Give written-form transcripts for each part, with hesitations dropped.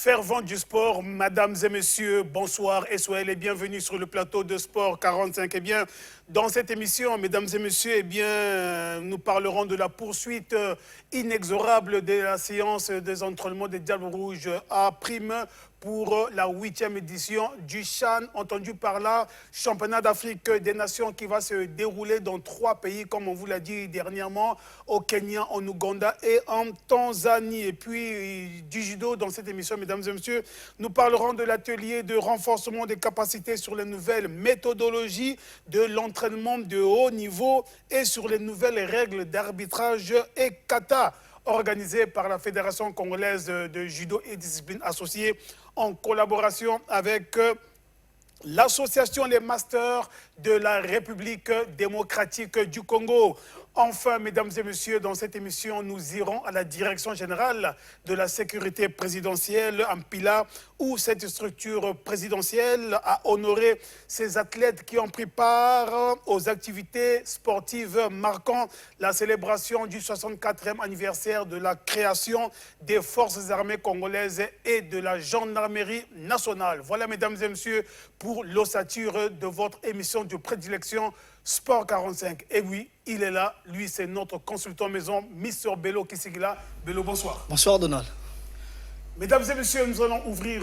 Fervent du sport, mesdames et messieurs, bonsoir et soyez les bienvenus sur le plateau de Sport 45. Eh bien, dans cette émission, mesdames et messieurs, eh bien, nous parlerons de la poursuite inexorable de la séance des entraînements des Diables Rouges à Prime pour la 8e édition du CHAN, entendu par là, championnat d'Afrique des Nations qui va se dérouler dans 3 pays, comme on vous l'a dit dernièrement, au Kenya, en Ouganda et en Tanzanie. Et puis du judo dans cette émission, mesdames et messieurs, nous parlerons de l'atelier de renforcement des capacités sur les nouvelles méthodologies de l'entraînement de haut niveau et sur les nouvelles règles d'arbitrage et kata, organisé par la Fédération congolaise de judo et disciplines associées en collaboration avec l'association Les Masters de la République démocratique du Congo. Enfin, mesdames et messieurs, dans cette émission, nous irons à la direction générale de la sécurité présidentielle en Pila, où cette structure présidentielle a honoré ces athlètes qui ont pris part aux activités sportives marquant la célébration du 64e anniversaire de la création des forces armées congolaises et de la gendarmerie nationale. Voilà, mesdames et messieurs, pour l'ossature de votre émission de prédilection Sport 45. Et oui, il est là. Lui, c'est notre consultant maison, Mr. Bello Kisigila. Bello, bonsoir. Bonsoir, Donald. Mesdames et messieurs, nous allons ouvrir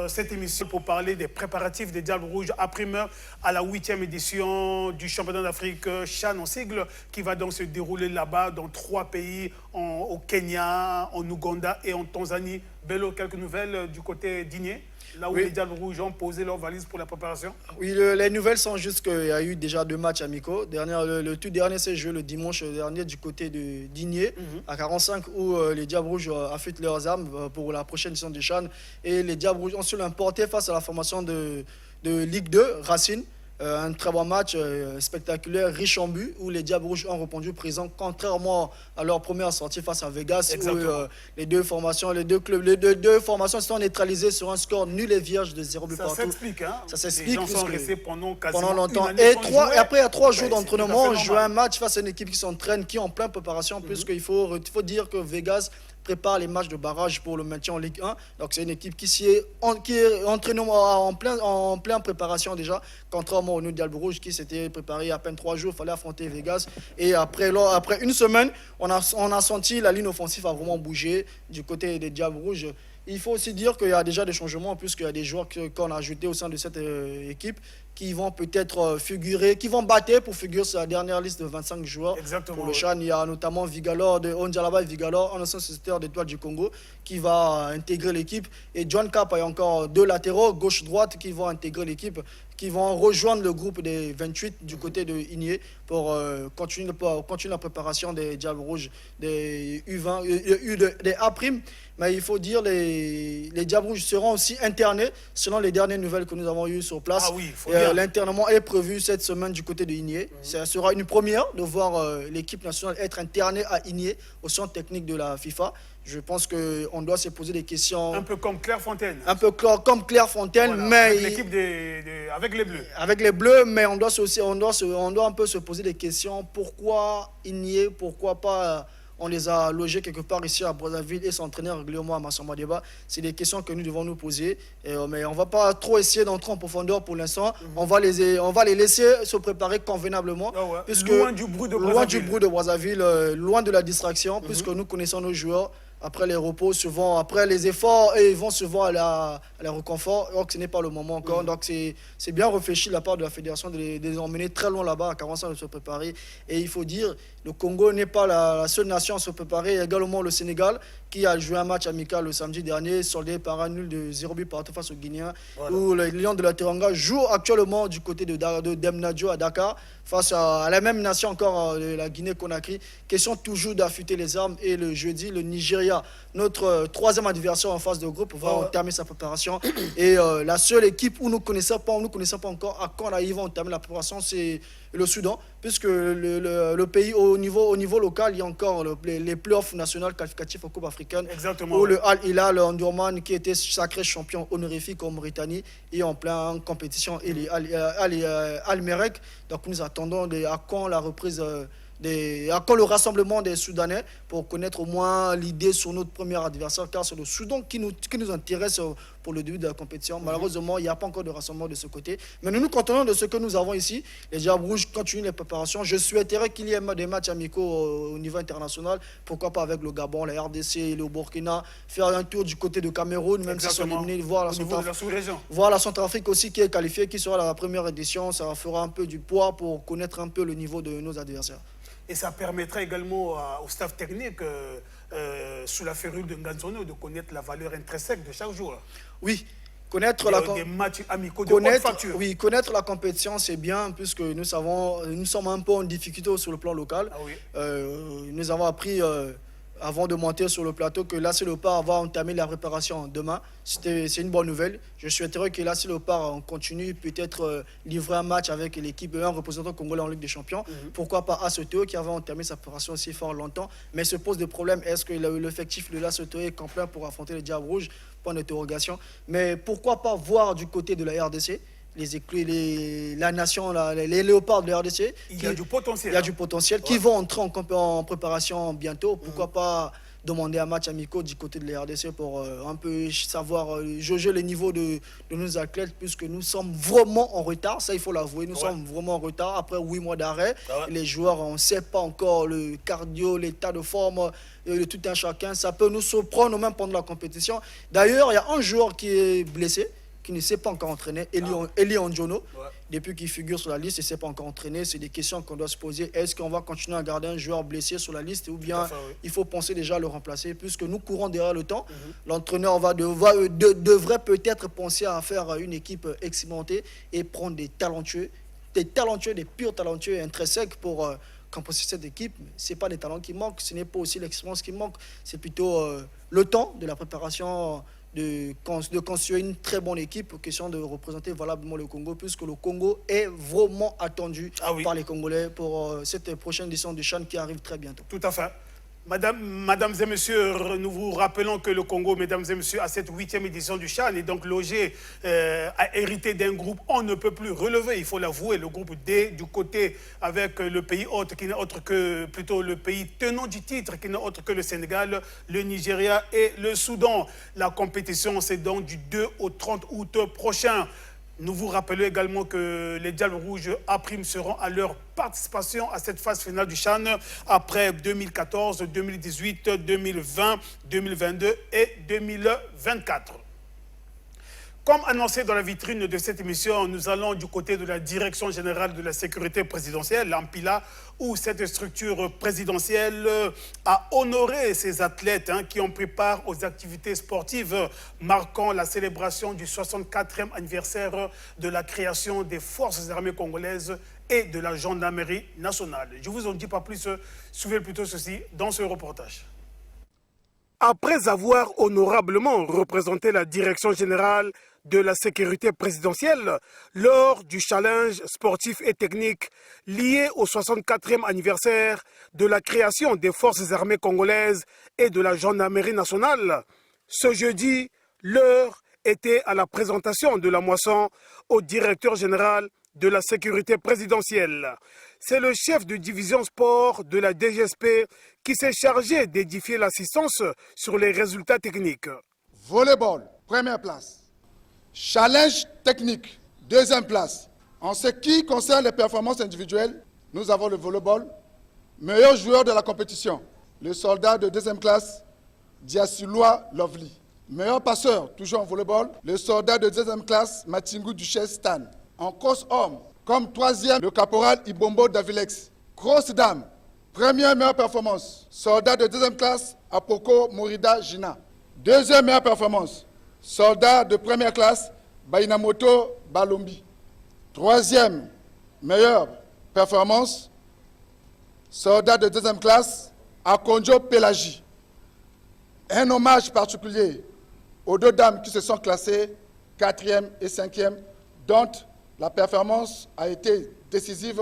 cette émission pour parler des préparatifs des Diables Rouges à Prime à la 8e édition du championnat d'Afrique CHAN en sigle, qui va donc se dérouler là-bas dans 3 pays, au Kenya, en Ouganda et en Tanzanie. Bello, quelques nouvelles du côté d'Igné, là où les Diables Rouges ont posé leurs valises pour la préparation? Oui, les nouvelles sont juste qu'il y a eu déjà 2 matchs amicaux. Le tout dernier s'est joué le dimanche dernier du côté de Digné, à 45, où les Diables Rouges affûtent leurs armes pour la prochaine édition du CHAN. Et les Diables Rouges ont su l'emporter face à la formation de Ligue 2, Racine. Un très bon match spectaculaire, riche en buts, où les Diables Rouges ont répondu présent, contrairement à leur première sortie face à Vegas. Exactement. Où les deux formations se sont neutralisées sur un score nul et vierge de 0 but partout. Ça s'explique, hein? Ça s'explique. Les gens sont restés pendant longtemps. Et après, il y a 3 jours d'entraînement, on joue un match face à une équipe qui s'entraîne, qui est en pleine préparation, puisqu'il faut dire que Vegas prépare les matchs de barrage pour le maintien en Ligue 1. Donc c'est une équipe qui est en pleine préparation déjà, contrairement au Diables Rouges qui s'était préparé à peine 3 jours, il fallait affronter Vegas. Et après une semaine, on a senti la ligne offensive a vraiment bougé du côté des Diables Rouges. Il faut aussi dire qu'il y a déjà des changements, puisqu'il y a des joueurs qu'on a ajoutés au sein de cette équipe qui vont peut-être figurer, qui vont battre pour figurer sur la dernière liste de 25 joueurs. Exactement, pour le CHAN. Il y a notamment Vigalor, Ondjalaba Vigalor, un ancien sociétaire d'Étoile du Congo, qui va intégrer l'équipe. Et John Cap, il y a encore 2 latéraux, gauche-droite, qui vont intégrer l'équipe, qui vont rejoindre le groupe des 28 du côté de Igné pour continuer la préparation des Diables Rouges, des U20, des A'. Mais il faut dire les Diables Rouges seront aussi internés, selon les dernières nouvelles que nous avons eues sur place. Ah oui, faut dire. L'internement est prévu cette semaine du côté de Igné. Ça sera une première de voir l'équipe nationale être internée à Igné, au centre technique de la FIFA. Je pense qu'on doit se poser des questions. Un peu comme Clairefontaine. Un peu comme Clairefontaine, voilà, mais avec l'équipe avec les Bleus. Avec les Bleus, mais on doit un peu se poser des questions. Pourquoi Igné, pourquoi pas on les a logés quelque part ici à Brazzaville et s'entraîner régulièrement à Massamba Débat? C'est des questions que nous devons nous poser. Mais on ne va pas trop essayer d'entrer en profondeur pour l'instant. On va les laisser se préparer convenablement. Puisque loin du bruit de Brazzaville, loin de la distraction, puisque nous connaissons nos joueurs. Après les repos, souvent, après les efforts, et ils vont souvent à la réconfort. Donc, ce n'est pas le moment encore. Donc, c'est bien réfléchi de la part de la fédération de les emmener très loin là-bas, à 45 de se préparer. Et il faut dire, le Congo n'est pas la seule nation à se préparer. Également le Sénégal, qui a joué un match amical le samedi dernier, soldé par un nul de 0 but partout face aux Guinéens. Voilà. Où les Lions de la Teranga jouent actuellement du côté de Demnadio à Dakar, face à la même nation encore, la Guinée-Conakry. Question toujours d'affûter les armes. Et le jeudi, le Nigeria, notre 3e adversaire en phase de groupe, va entamer sa préparation. Et la seule équipe où nous ne connaissons pas encore à quand ils vont entamer la préparation, c'est le Soudan, puisque le pays, au niveau local, il y a encore les playoffs nationaux qualificatifs aux Coupes africaines. Exactement. Où le Al Hilal Omdurman, qui était sacré champion honorifique en Mauritanie, est en pleine compétition, et Al Merrek. Donc nous attendons à quand la reprise encore le rassemblement des Soudanais pour connaître au moins l'idée sur notre premier adversaire, car c'est le Soudan qui nous intéresse pour le début de la compétition. Malheureusement, il n'y a pas encore de rassemblement de ce côté. Mais nous nous contenons de ce que nous avons ici. Les Diables Rouges continuent les préparations. Je souhaiterais qu'il y ait des matchs amicaux au niveau international. Pourquoi pas avec le Gabon, la RDC, le Burkina, faire un tour du côté de Cameroun, même si sont éliminés, voir la Centrafrique aussi qui est qualifiée, qui sera la première édition. Ça fera un peu du poids pour connaître un peu le niveau de nos adversaires. Et ça permettra également au staff technique, sous la férule de Nganzono, de connaître la valeur intrinsèque de chaque joueur. Oui, connaître des matchs amicaux de haute facture. Oui, connaître la compétition, c'est bien, puisque nous sommes un peu en difficulté sur le plan local. Ah oui. Nous avons appris, avant de monter sur le plateau, que l'AS Léopard va entamer la préparation demain. C'est une bonne nouvelle. Je souhaiterais que l'AS Léopard continue, peut-être livrer un match avec l'équipe, un représentant congolais en Ligue des Champions. Pourquoi pas ASETO qui avait entamé sa préparation aussi fort longtemps, mais se pose des problèmes. Est-ce que l'effectif de l'ASETO est complet pour affronter les Diables Rouges? Point d'interrogation. Mais pourquoi pas voir du côté de la RDC la nation, les léopards de la RDC. Il y a du potentiel. Il y a du potentiel, qui vont entrer en préparation bientôt. Pourquoi pas demander un match amicaux du côté de la RDC pour un peu savoir jauger le niveau de nos athlètes, puisque nous sommes vraiment en retard. Ça, il faut l'avouer. Nous sommes vraiment en retard. Après 8 mois d'arrêt, les joueurs, on ne sait pas encore le cardio, l'état de forme de tout un chacun. Ça peut nous surprendre même pendant la compétition. D'ailleurs, il y a un joueur qui est blessé, qui ne s'est pas encore entraîné, Eli Ondjono, depuis qu'il figure sur la liste, il ne s'est pas encore entraîné. C'est des questions qu'on doit se poser. Est-ce qu'on va continuer à garder un joueur blessé sur la liste, ou bien il faut penser déjà à le remplacer, puisque nous courons derrière le temps. L'entraîneur devrait peut-être penser à faire une équipe expérimentée et prendre des purs talentueux intrinsèques pour composer cette équipe. Ce n'est pas des talents qui manquent, ce n'est pas aussi l'expérience qui manque, c'est plutôt le temps de la préparation, de construire une très bonne équipe, question de représenter valablement le Congo, puisque le Congo est vraiment attendu par les Congolais pour cette prochaine édition du CHAN qui arrive très bientôt. Tout à fait. Mesdames et messieurs, nous vous rappelons que le Congo, mesdames et messieurs, à cette 8e édition du CHAN est donc logé, a hérité d'un groupe on ne peut plus relever, il faut l'avouer, le groupe D du côté avec le pays hôte qui n'est autre que plutôt le pays tenant du titre qui n'est autre que le Sénégal, le Nigeria et le Soudan. La compétition c'est donc du 2 au 30 août prochain. Nous vous rappelons également que les Diables Rouges A' seront à leur participation à cette phase finale du CHAN après 2014, 2018, 2020, 2022 et 2024. Comme annoncé dans la vitrine de cette émission, nous allons du côté de la Direction générale de la sécurité présidentielle, l'AMPILA, où cette structure présidentielle a honoré ces athlètes qui ont pris part aux activités sportives marquant la célébration du 64e anniversaire de la création des forces armées congolaises et de la gendarmerie nationale. Je vous en dis pas plus, suivez plutôt ceci dans ce reportage. Après avoir honorablement représenté la Direction générale de la sécurité présidentielle lors du challenge sportif et technique lié au 64e anniversaire de la création des forces armées congolaises et de la gendarmerie nationale, ce jeudi, l'heure était à la présentation de la moisson au directeur général de la sécurité présidentielle. C'est le chef de division sport de la DGSP qui s'est chargé d'édifier l'assistance sur les résultats techniques. Volleyball, première place. Challenge technique, deuxième place. En ce qui concerne les performances individuelles, nous avons le volleyball. Meilleur joueur de la compétition, le soldat de deuxième classe, Diasulwa Lovely. Meilleur passeur, toujours en volleyball, le soldat de deuxième classe, Matingu Duchesse Stan. En course homme, comme troisième, le caporal Ibombo Davilex. Grosse dame, première meilleure performance, soldat de deuxième classe, Apoko Morida Jina. Deuxième meilleure performance, soldat de première classe, Bainamoto Balombi. Troisième meilleure performance, soldat de deuxième classe, Akonjo Pelagi. Un hommage particulier aux deux dames qui se sont classées 4e et 5e, dont la performance a été décisive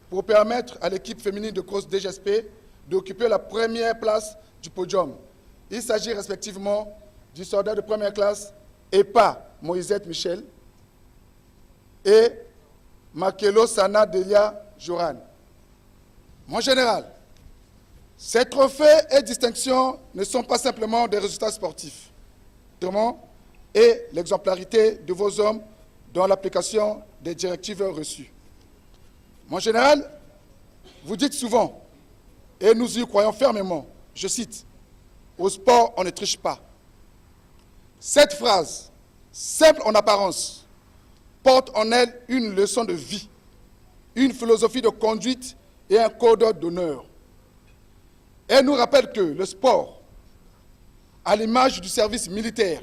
pour permettre à l'équipe féminine de course DGSP d'occuper la première place du podium. Il s'agit respectivement du soldat de première classe Epa Moïsette Michel et Makelo Sana Delia Joran. Mon général, ces trophées et distinctions ne sont pas simplement des résultats sportifs, et l'exemplarité de vos hommes dans l'application des directives reçues. Mon général, vous dites souvent, et nous y croyons fermement, je cite, « Au sport, on ne triche pas ». Cette phrase, simple en apparence, porte en elle une leçon de vie, une philosophie de conduite et un code d'honneur. Elle nous rappelle que le sport, à l'image du service militaire,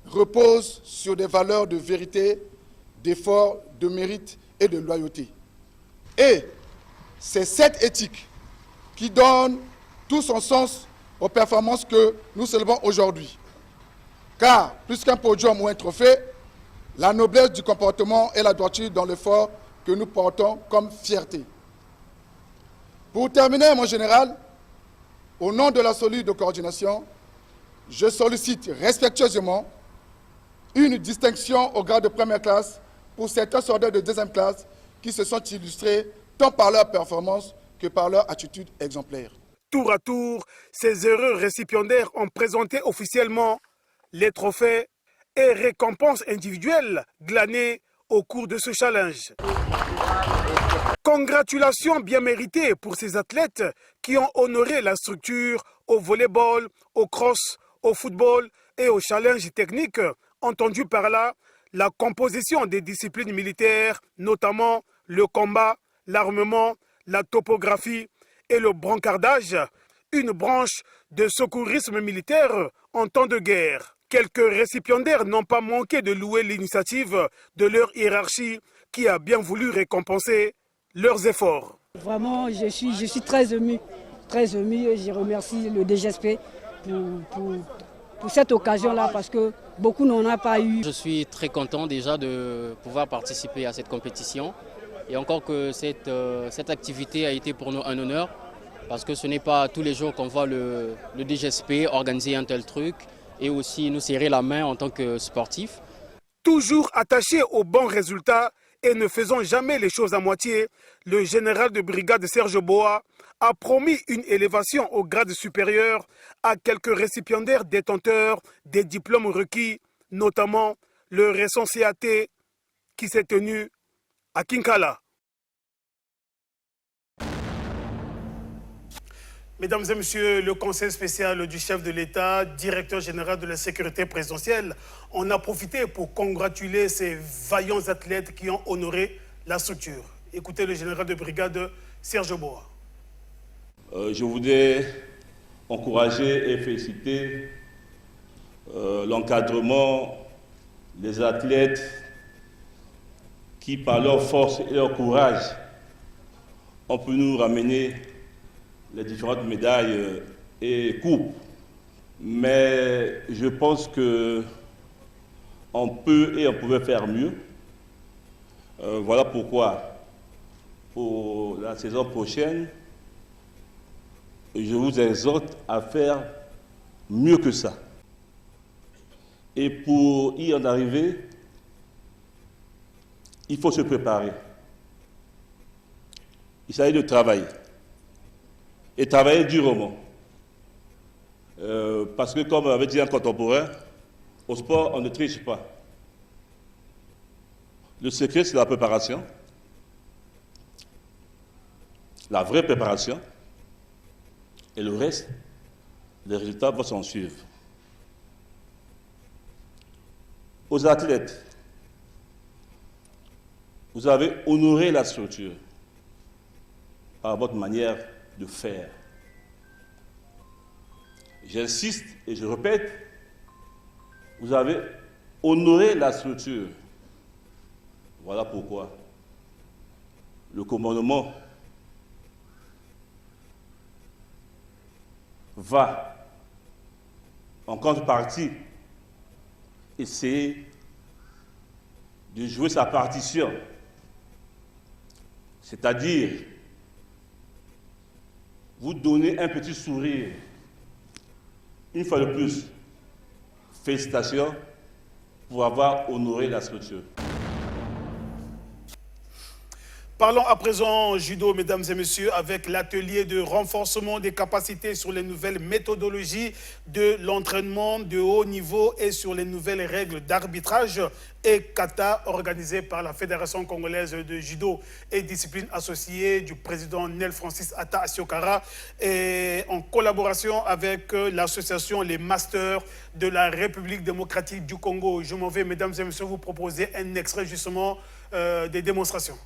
repose sur des valeurs de vérité, d'effort, de mérite et de loyauté. Et c'est cette éthique qui donne tout son sens aux performances que nous célébrons aujourd'hui. Car, plus qu'un podium ou un trophée, la noblesse du comportement et la droiture dans l'effort que nous portons comme fierté. Pour terminer, mon général, au nom de la solide coordination, je sollicite respectueusement une distinction au grade de première classe pour certains soldats de deuxième classe qui se sont illustrés tant par leur performance que par leur attitude exemplaire. Tour à tour, ces heureux récipiendaires ont présenté officiellement les trophées et récompenses individuelles glanées au cours de ce challenge. Congratulations bien méritées pour ces athlètes qui ont honoré la structure au volleyball, au cross, au football et au challenge technique, entendu par là la composition des disciplines militaires, notamment le combat, l'armement, la topographie et le brancardage, une branche de secourisme militaire en temps de guerre. Quelques récipiendaires n'ont pas manqué de louer l'initiative de leur hiérarchie qui a bien voulu récompenser leurs efforts. Vraiment, je suis très ému et je remercie le DGSP pour cette occasion-là parce que beaucoup n'en ont pas eu. Je suis très content déjà de pouvoir participer à cette compétition et encore que cette activité a été pour nous un honneur parce que ce n'est pas tous les jours qu'on voit le DGSP organiser un tel truc et aussi nous serrer la main en tant que sportifs. Toujours attaché aux bons résultats et ne faisant jamais les choses à moitié, le général de brigade Serge Boa a promis une élévation au grade supérieur à quelques récipiendaires détenteurs des diplômes requis, notamment le récent CAT qui s'est tenu à Kinkala. Mesdames et messieurs, le conseil spécial du chef de l'État, directeur général de la sécurité présidentielle, on a profité pour congratuler ces vaillants athlètes qui ont honoré la structure. Écoutez le général de brigade Serge Boa. Je voudrais encourager et féliciter l'encadrement des athlètes qui, par leur force et leur courage, ont pu nous ramener les différentes médailles et coupes. Mais je pense qu'on peut et on pouvait faire mieux. Voilà pourquoi, pour la saison prochaine, je vous exhorte à faire mieux que ça. Et pour y en arriver, il faut se préparer. Il s'agit de travailler. Et travailler durement. Parce que, comme avait dit un contemporain, au sport, on ne triche pas. Le secret, c'est la préparation. La vraie préparation. Et le reste, les résultats vont s'en suivre. Aux athlètes, vous avez honoré la structure par votre manière de faire. J'insiste et je répète, vous avez honoré la structure. Voilà pourquoi le commandement va, en contrepartie, essayer de jouer sa partition, c'est-à-dire vous donner un petit sourire. Une fois de plus, félicitations pour avoir honoré la structure. Parlons à présent judo, mesdames et messieurs, avec l'atelier de renforcement des capacités sur les nouvelles méthodologies de l'entraînement de haut niveau et sur les nouvelles règles d'arbitrage et kata organisé par la Fédération congolaise de judo et discipline associée du président Nel Francis Atta Asiokara et en collaboration avec l'association Les Masters de la République démocratique du Congo. Je m'en vais, mesdames et messieurs, vous proposer un extrait justement des démonstrations.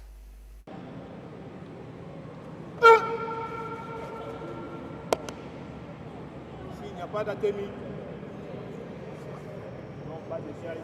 Il n'y a pas d'atémie. Non, pas de chai.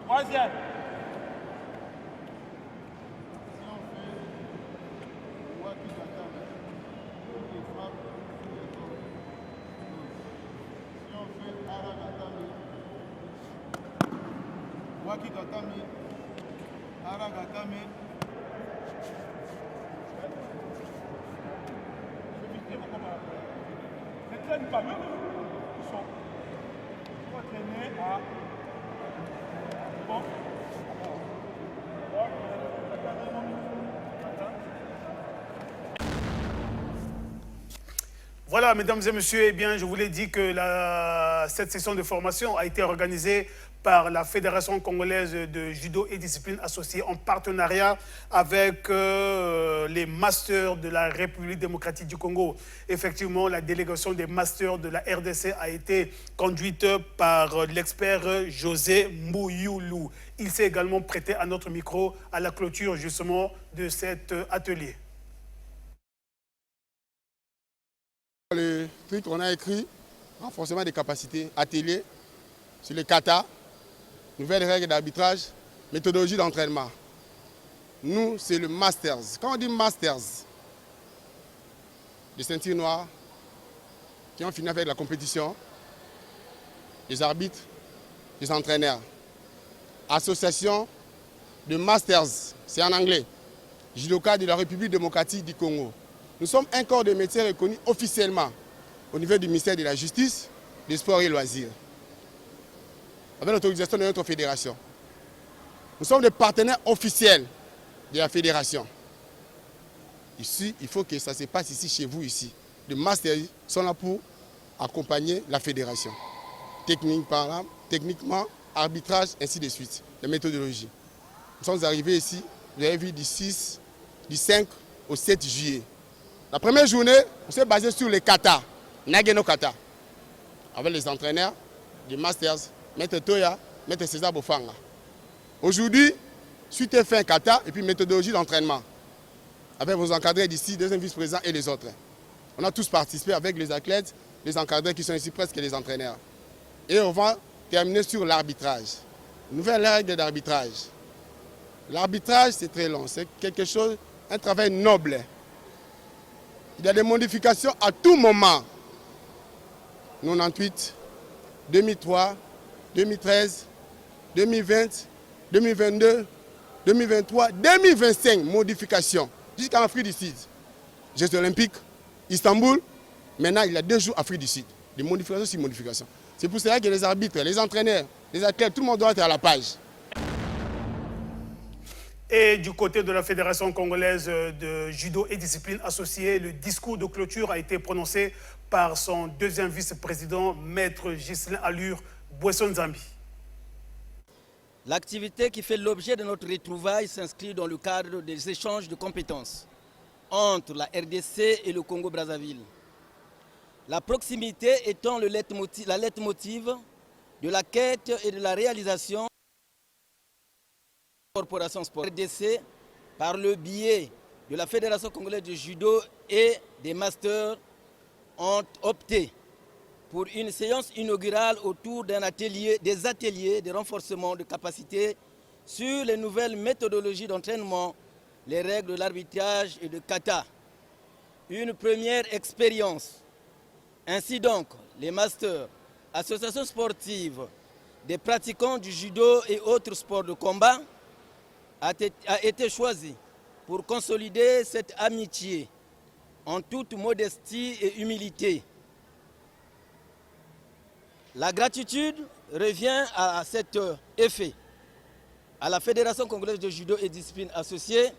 Troisième. Wakigatami, Aragatami. Ne traîne pas, même ils sont. Il faut traîner à. Bon. Voilà, mesdames et messieurs, eh bien, je vous l'ai dit que cette session de formation a été organisée par la Fédération congolaise de judo et discipline associée en partenariat avec les Masters de la République démocratique du Congo. Effectivement, la délégation des Masters de la RDC a été conduite par l'expert José Mouyoulou. Il s'est également prêté à notre micro à la clôture justement de cet atelier. Le truc qu'on a écrit, renforcement des capacités, atelier sur les kata, nouvelles règles d'arbitrage, méthodologie d'entraînement. Nous, c'est le Masters. Quand on dit Masters, des ceintures noires qui ont fini avec la compétition, les arbitres, les entraîneurs. Association de Masters, c'est en anglais, judoka de la République démocratique du Congo. Nous sommes un corps de métier reconnu officiellement au niveau du ministère de la Justice, des Sports et Loisirs, avec l'autorisation de notre fédération. Nous sommes des partenaires officiels de la fédération. Ici, il faut que ça se passe ici, chez vous, ici. Les masters sont là pour accompagner la fédération. Techniquement, arbitrage, ainsi de suite, les méthodologies. Nous sommes arrivés ici, vous avez vu, du 5 au 7 juillet. La première journée, on s'est basé sur les kata, Nageno kata, avec les entraîneurs des Masters, Maître Toya, Maître César Bofanga. Aujourd'hui, suite et fin kata et puis méthodologie d'entraînement, avec vos encadrés d'ici, deuxième vice-président et les autres. On a tous participé avec les athlètes, les encadrés qui sont ici presque les entraîneurs. Et on va terminer sur l'arbitrage. Nouvelle règle d'arbitrage. L'arbitrage, c'est très long, c'est quelque chose, un travail noble. Il y a des modifications à tout moment. 98, 2003, 2013, 2020, 2022, 2023, 2025, modifications. Jusqu'à l'Afrique du Sud. Jeux olympiques, Istanbul, Maintenant, il y a 2 jours Afrique du Sud, de modification sur modification. C'est pour cela que les arbitres, les entraîneurs, les athlètes, tout le monde doit être à la page. Et du côté de la Fédération congolaise de judo et discipline associée, le discours de clôture a été prononcé par son deuxième vice-président, Maître Ghislain Allure Bouesson-Zambi. L'activité qui fait l'objet de notre retrouvaille s'inscrit dans le cadre des échanges de compétences entre la RDC et le Congo-Brazzaville. La proximité étant la leitmotiv de la quête et de la réalisation de la corporation sportive RDC par le biais de la Fédération congolaise de judo et des masters ont opté pour une séance inaugurale autour des ateliers de renforcement de capacité sur les nouvelles méthodologies d'entraînement, les règles de l'arbitrage et de kata. Une première expérience. Ainsi donc, les masters, associations sportives, des pratiquants du judo et autres sports de combat a été choisi pour consolider cette amitié en toute modestie et humilité. La gratitude revient à cet effet à la Fédération congolaise de judo et discipline associée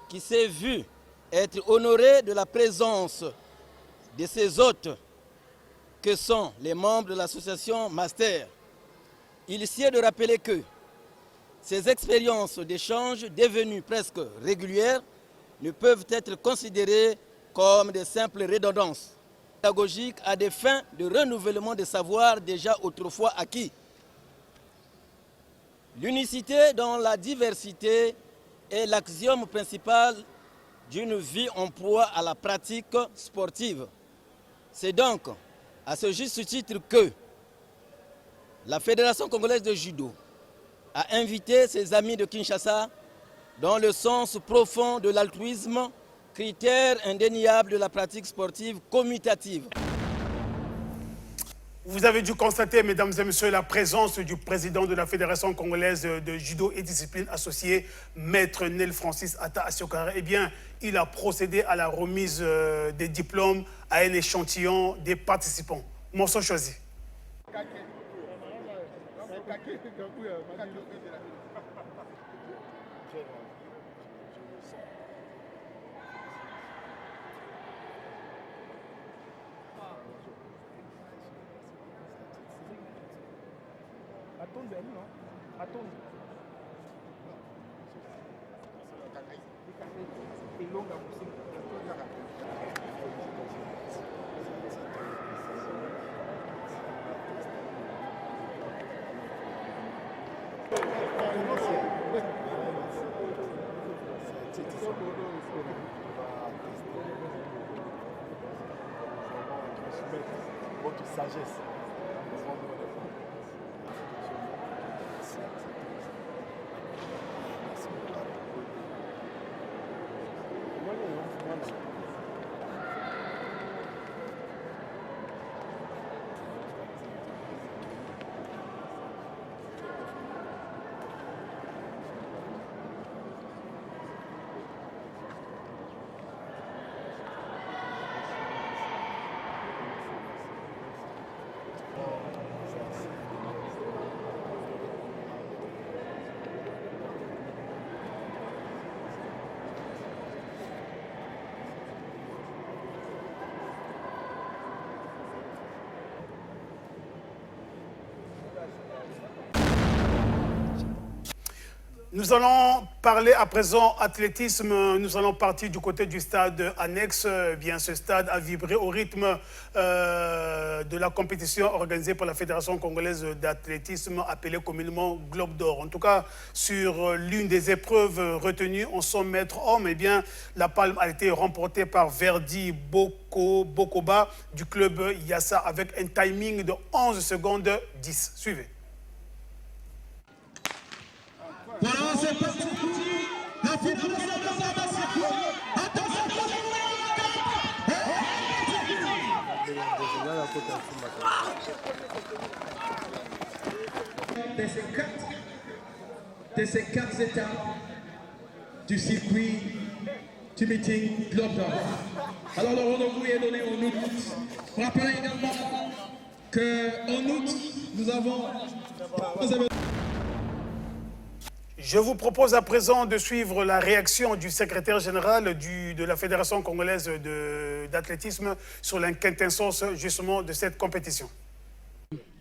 qui s'est vue être honorée de la présence de ses hôtes que sont les membres de l'association Master. Il est de rappeler que ces expériences d'échange devenues presque régulières ne peuvent être considérées comme des simples redondances pédagogiques à des fins de renouvellement des savoirs déjà autrefois acquis. L'unicité dans la diversité est l'axiome principal d'une vie en proie à la pratique sportive. C'est donc à ce juste titre que la Fédération congolaise de judo a invité ses amis de Kinshasa dans le sens profond de l'altruisme, critère indéniable de la pratique sportive commutative. Vous avez dû constater, mesdames et messieurs, la présence du président de la Fédération congolaise de judo et discipline associée, Maître Nel Francis Atta Asiokara. Eh bien, il a procédé à la remise des diplômes à un échantillon des participants. Morceau choisi. Votre sagesse. Nous allons parler à présent athlétisme. Nous allons partir du côté du stade annexe. Bien, ce stade a vibré au rythme de la compétition organisée par la Fédération congolaise d'athlétisme, appelée communément Globe d'Or. En tout cas, sur l'une des épreuves retenues en 100 mètres hommes, eh bien, la palme a été remportée par Verdi Bokoba du club Yassa avec un timing de 11 secondes 10. Suivez. Voilà, c'est parti. La finale de la de ces quatre étapes du circuit Team Meeting Globe d'Or. Alors le rendez-vous est donné en août. Rappelez également qu'en août, nous avons... Je vous propose à présent de suivre la réaction du secrétaire général de la Fédération congolaise d'athlétisme sur l'inquintessence justement de cette compétition.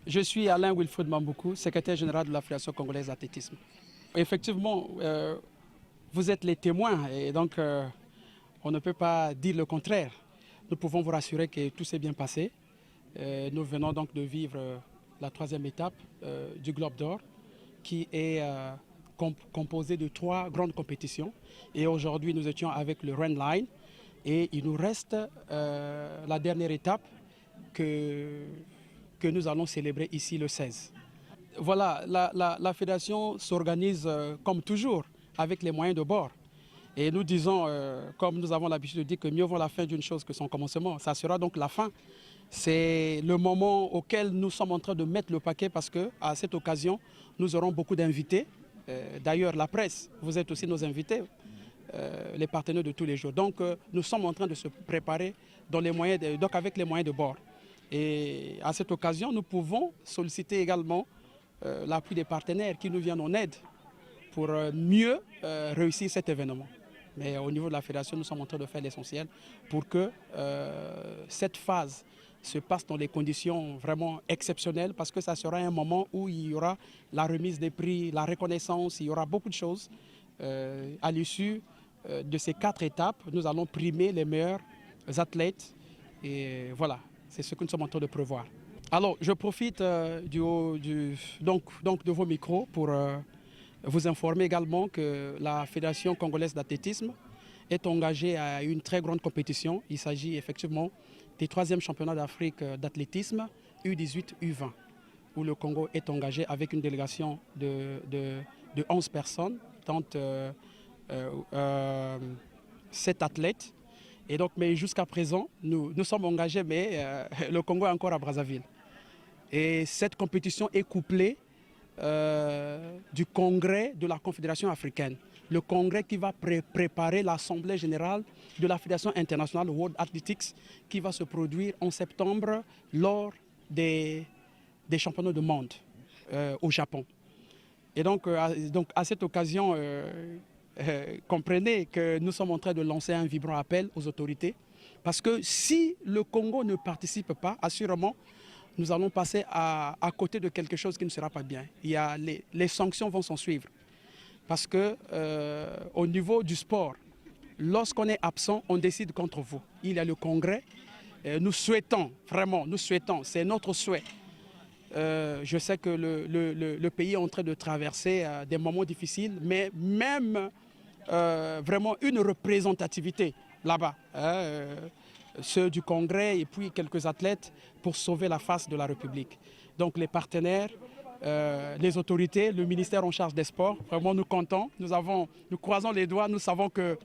Je suis Alain Wilfred Mamboukou, secrétaire général de la Fédération congolaise d'athlétisme. Effectivement, vous êtes les témoins et donc on ne peut pas dire le contraire. Nous pouvons vous rassurer que tout s'est bien passé. Nous venons donc de vivre la troisième étape du Globe d'Or qui est composé de 3 grandes compétitions. Et aujourd'hui, nous étions avec le Red Line et il nous reste la dernière étape que nous allons célébrer ici le 16. Voilà, la fédération s'organise comme toujours avec les moyens de bord. Et nous disons, comme nous avons l'habitude de dire, que mieux vaut la fin d'une chose que son commencement. Ça sera donc la fin. C'est le moment auquel nous sommes en train de mettre le paquet parce qu'à cette occasion, nous aurons beaucoup d'invités. D'ailleurs, la presse, vous êtes aussi nos invités, les partenaires de tous les jours. Donc, nous sommes en train de se préparer dans les moyens donc avec les moyens de bord. Et à cette occasion, nous pouvons solliciter également l'appui des partenaires qui nous viennent en aide pour mieux réussir cet événement. Mais au niveau de la fédération, nous sommes en train de faire l'essentiel pour que cette phase se passe dans des conditions vraiment exceptionnelles parce que ça sera un moment où il y aura la remise des prix, la reconnaissance, il y aura beaucoup de choses. À l'issue de ces 4 étapes, nous allons primer les meilleurs athlètes et voilà, c'est ce que nous sommes en train de prévoir. Alors, je profite donc de vos micros pour vous informer également que la Fédération congolaise d'athlétisme est engagée à une très grande compétition. Il s'agit effectivement des 3e championnats d'Afrique d'athlétisme U18, U20, où le Congo est engagé avec une délégation de 11 personnes, dont 7 athlètes. Et donc, mais jusqu'à présent, nous sommes engagés, mais le Congo est encore à Brazzaville. Et cette compétition est couplée du congrès de la Confédération africaine. Le congrès qui va préparer l'Assemblée générale de la Fédération internationale World Athletics qui va se produire en septembre lors des championnats du monde au Japon. Et donc à cette occasion, comprenez que nous sommes en train de lancer un vibrant appel aux autorités parce que si le Congo ne participe pas, assurément, nous allons passer à côté de quelque chose qui ne sera pas bien. Les sanctions vont s'en suivre. Parce que au niveau du sport, lorsqu'on est absent, on décide contre vous. Il y a le congrès. Nous souhaitons, vraiment, c'est notre souhait. Je sais que le pays est en train de traverser des moments difficiles, mais même vraiment une représentativité là-bas. Ceux du congrès et puis quelques athlètes pour sauver la face de la République. Donc les partenaires, les autorités, le ministère en charge des sports, vraiment nous comptons, nous croisons les doigts, nous savons que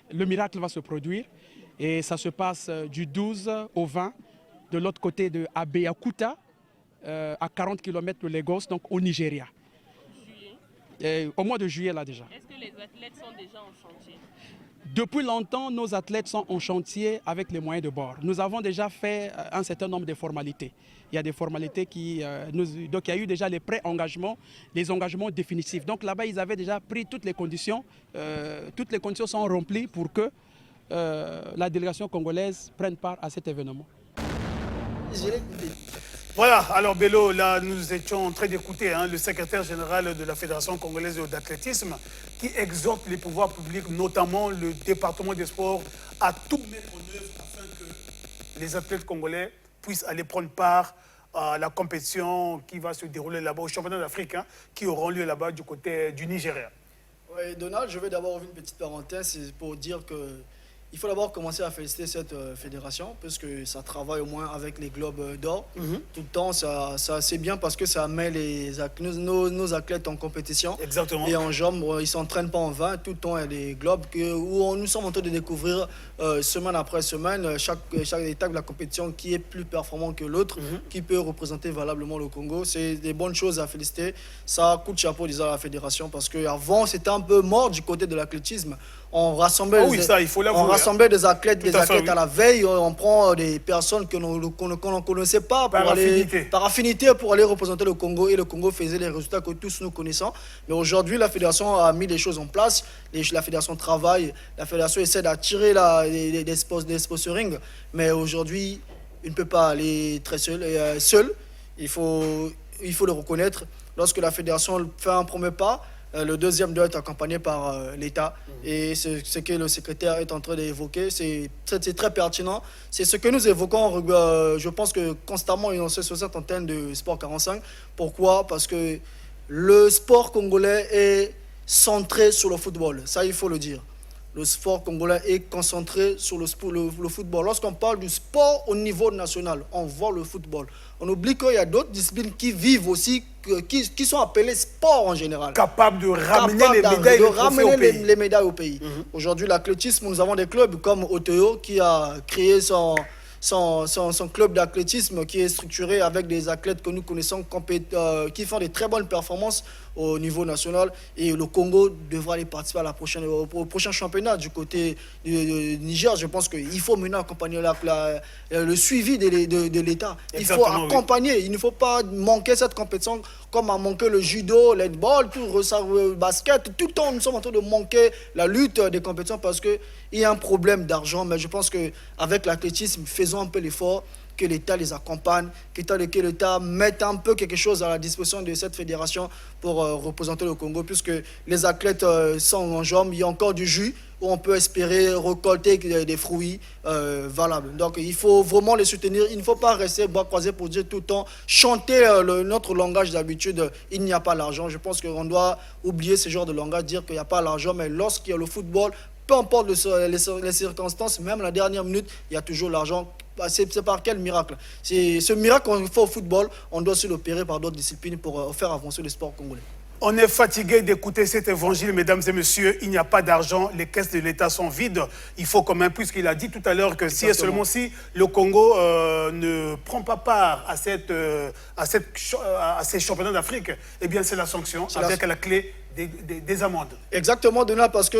le miracle va se produire et ça se passe du 12 au 20 de l'autre côté de Abeokuta, à 40 km de Lagos, donc au Nigeria. Au mois de juillet là déjà. Est-ce que les athlètes sont déjà en chantier? Depuis longtemps, nos athlètes sont en chantier avec les moyens de bord. Nous avons déjà fait un certain nombre de formalités. Il y a des formalités donc il y a eu déjà les pré-engagements, les engagements définitifs. Donc là-bas, ils avaient déjà pris toutes les conditions sont remplies pour que la délégation congolaise prenne part à cet événement. Voilà, alors Bello, là nous étions en train d'écouter le secrétaire général de la Fédération congolaise d'athlétisme qui exhorte les pouvoirs publics, notamment le département des sports, à tout mettre en œuvre afin que les athlètes congolais puissent aller prendre part à la compétition qui va se dérouler là-bas, au championnat d'Afrique, qui auront lieu là-bas du côté du Nigeria. Oui, Donald, je vais d'abord ouvrir une petite parenthèse pour dire que Il faut d'abord commencer à féliciter cette fédération, puisque ça travaille au moins avec les globes d'or. Tout le temps, c'est bien parce que ça met nos athlètes en compétition. Exactement. Et en jambes, ils ne s'entraînent pas en vain. Tout le temps, il y a des globes où nous sommes en train de découvrir semaine après semaine, chaque étape de la compétition qui est plus performant que l'autre, qui peut représenter valablement le Congo. C'est des bonnes choses à féliciter. Ça coûte chapeau, disons, à la fédération, parce qu'avant, c'était un peu mort du côté de l'athlétisme. On rassemblait, des athlètes, à la veille. On prend des personnes qu'on ne connaissait pas par affinité pour aller représenter le Congo. Et le Congo faisait les résultats que tous nous connaissons. Mais aujourd'hui, la fédération a mis les choses en place. La fédération travaille. La fédération essaie d'attirer des sponsorings. Mais aujourd'hui, il ne peut pas aller très seul. Il faut le reconnaître. Lorsque la fédération fait un premier pas, le deuxième doit être accompagné par l'État. Et ce que le secrétaire est en train d'évoquer, c'est très pertinent. C'est ce que nous évoquons, je pense que constamment, sur cette antenne de Sport 45. Pourquoi? Parce que le sport congolais est centré sur le football. Ça, il faut le dire. Le sport congolais est concentré sur le football. Lorsqu'on parle du sport au niveau national, on voit le football. On oublie qu'il y a d'autres disciplines qui vivent aussi, qui sont appelées sport en général. Capables de ramener les médailles au pays. Aujourd'hui, l'athlétisme, nous avons des clubs comme Otoyo qui a créé son club d'athlétisme qui est structuré avec des athlètes que nous connaissons qui font des très bonnes performances au niveau national. Et le Congo devra aller participer à au prochain championnat du côté du Niger. Je pense qu'il faut maintenant accompagner le suivi de l'État. Il faut accompagner. Oui. Il ne faut pas manquer cette compétition comme a manqué le judo, l'handball, le basket. Tout le temps, nous sommes en train de manquer la lutte des compétitions parce qu'il y a un problème d'argent. Mais je pense qu'avec l'athlétisme, faisons un peu l'effort, que l'État les accompagne, que l'État mette un peu quelque chose à la disposition de cette fédération pour représenter le Congo, puisque les athlètes sont en jambes, il y a encore du jus où on peut espérer récolter des fruits valables. Donc il faut vraiment les soutenir. Il ne faut pas rester bras croisés pour dire tout le temps, chanter notre langage d'habitude, il n'y a pas l'argent. Je pense qu'on doit oublier ce genre de langage, dire qu'il n'y a pas l'argent, mais lorsqu'il y a le football, peu importe les circonstances, même la dernière minute, il y a toujours l'argent. C'est par quel miracle? C'est ce miracle qu'on fait au football, on doit aussi l'opérer par d'autres disciplines pour faire avancer le sport congolais. On est fatigué d'écouter cet évangile, mesdames et messieurs. Il n'y a pas d'argent, les caisses de l'État sont vides. Il faut quand même, puisqu'il a dit tout à l'heure que si et seulement si le Congo ne prend pas part à ces championnats d'Afrique, eh bien c'est la sanction avec la clé des amendes. Exactement, Donald, parce que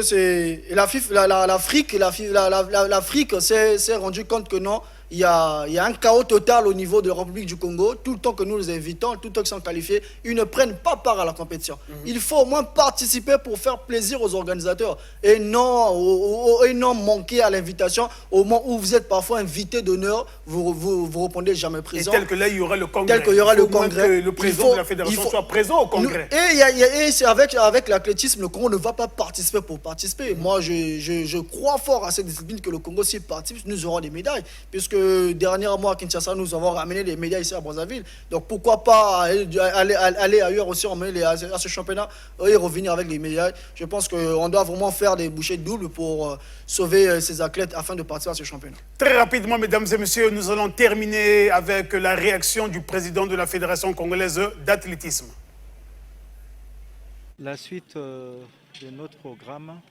l'Afrique s'est rendu compte que non, il y a un chaos total au niveau de la République du Congo. Tout le temps que nous les invitons, tout le temps qu'ils sont qualifiés, ils ne prennent pas part à la compétition. Il faut au moins participer pour faire plaisir aux organisateurs et non manquer à l'invitation. Au moment où vous êtes parfois invité d'honneur, vous répondez jamais présent. Et tel que là, il y aura le congrès. Tel qu'il y aura le congrès. Que le président de la fédération soit présent au congrès. Et c'est avec l'athlétisme, le Congo ne va pas participer pour participer. Moi, je crois fort à cette discipline que le Congo, s'il participe, nous aurons des médailles. Puisque dernièrement à Kinshasa, nous avons ramené des médailles ici à Brazzaville. Donc pourquoi pas aller ailleurs aussi, emmener à ce championnat et revenir avec les médailles. Je pense qu'on doit vraiment faire des bouchées doubles pour sauver ces athlètes afin de participer à ce championnat. Très rapidement, mesdames et messieurs, nous allons terminer avec la réaction du président de la Fédération congolaise d'athlétisme. La suite de notre programme,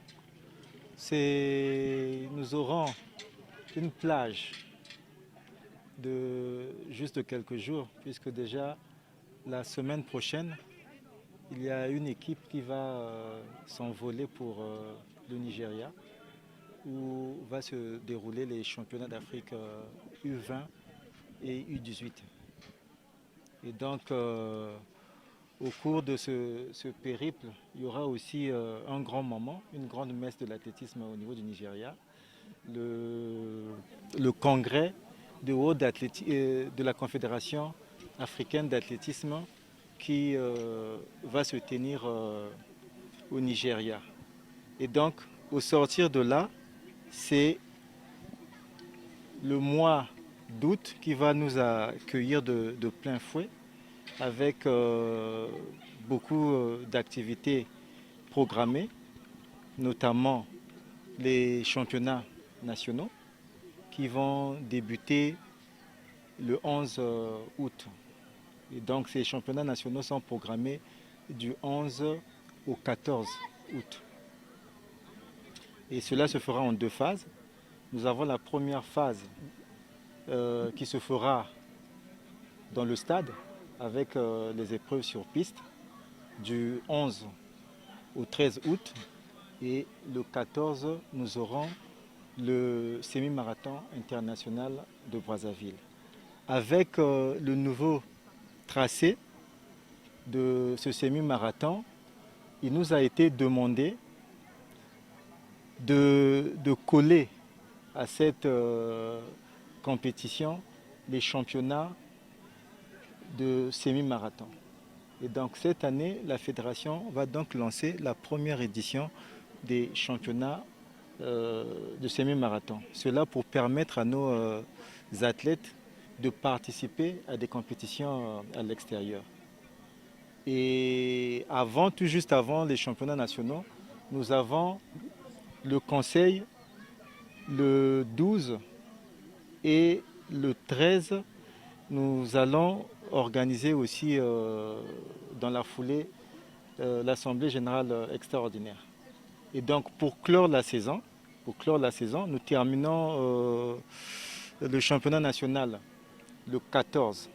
c'est nous aurons une plage de juste quelques jours, puisque déjà la semaine prochaine, il y a une équipe qui va s'envoler pour le Nigeria, où va se dérouler les championnats d'Afrique U20 et U18. Et donc, au cours de ce périple, il y aura aussi un grand moment, une grande messe de l'athlétisme au niveau du Nigeria, le congrès de haut de la Confédération africaine d'athlétisme qui va se tenir au Nigeria. Et donc, au sortir de là, c'est le mois d'août qui va nous accueillir de plein fouet avec beaucoup d'activités programmées, notamment les championnats nationaux qui vont débuter le 11 août. Et donc ces championnats nationaux sont programmés du 11 au 14 août. Et cela se fera en 2 phases. Nous avons la première phase qui se fera dans le stade avec les épreuves sur piste du 11 au 13 août. Et le 14, nous aurons le semi-marathon international de Brazzaville. Avec le nouveau tracé de ce semi-marathon, il nous a été demandé de coller à cette compétition les championnats de semi-marathon. Et donc cette année, la fédération va donc lancer la première édition des championnats de semi-marathon. Cela pour permettre à nos athlètes de participer à des compétitions à l'extérieur. Et tout juste avant les championnats nationaux, nous avons le conseil le 12 et le 13. Nous allons organiser aussi dans la foulée l'Assemblée générale extraordinaire. Et donc pour clore la saison, nous terminons le championnat national le 14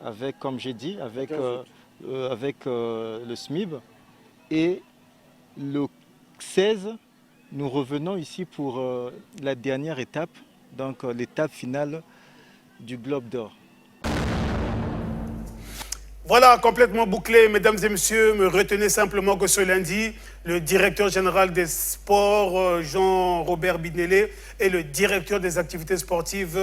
avec, comme j'ai dit, avec le SMIB. Et le 16, nous revenons ici pour la dernière étape, donc l'étape finale du Globe d'Or. Voilà, complètement bouclé, mesdames et messieurs. Me retenez simplement que ce lundi, le directeur général des sports, Jean-Robert Binélé, et le directeur des activités sportives,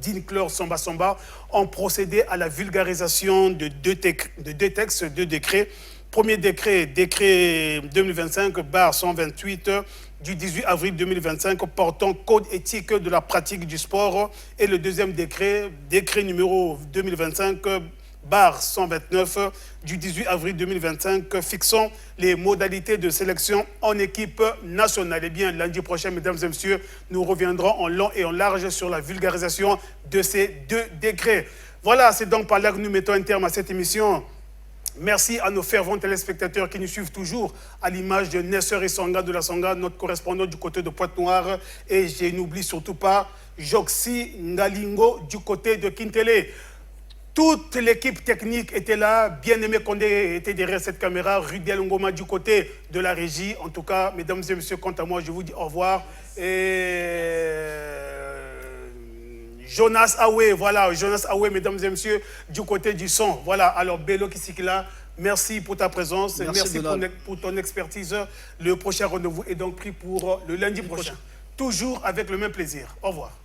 Dinclor Samba, ont procédé à la vulgarisation de deux textes, 2 décrets. Premier décret 2025/128 du 18 avril 2025 portant code éthique de la pratique du sport. Et le deuxième décret numéro 2025/129 du 18 avril 2025 fixant les modalités de sélection en équipe nationale. Eh bien, lundi prochain, mesdames et messieurs, nous reviendrons en long et en large sur la vulgarisation de ces 2 décrets. Voilà, c'est donc par là que nous mettons un terme à cette émission. Merci à nos fervents téléspectateurs qui nous suivent toujours, à l'image de Nesser Isanga de la Sanga, notre correspondant du côté de Pointe-Noire. Et je n'oublie surtout pas Joxy Ngalingo du côté de Kintele. Toute l'équipe technique était là. Bien-Aimé Condé était derrière cette caméra. Rudiel Ngoma du côté de la régie. En tout cas, mesdames et messieurs, quant à moi, je vous dis au revoir. Et Jonas Aoué, voilà, Jonas Aoué, mesdames et messieurs, du côté du son. Voilà, alors Bello Kisikila, merci pour ta présence. Merci pour ton expertise. Le prochain rendez-vous est donc pris pour le lundi prochain. Toujours avec le même plaisir. Au revoir.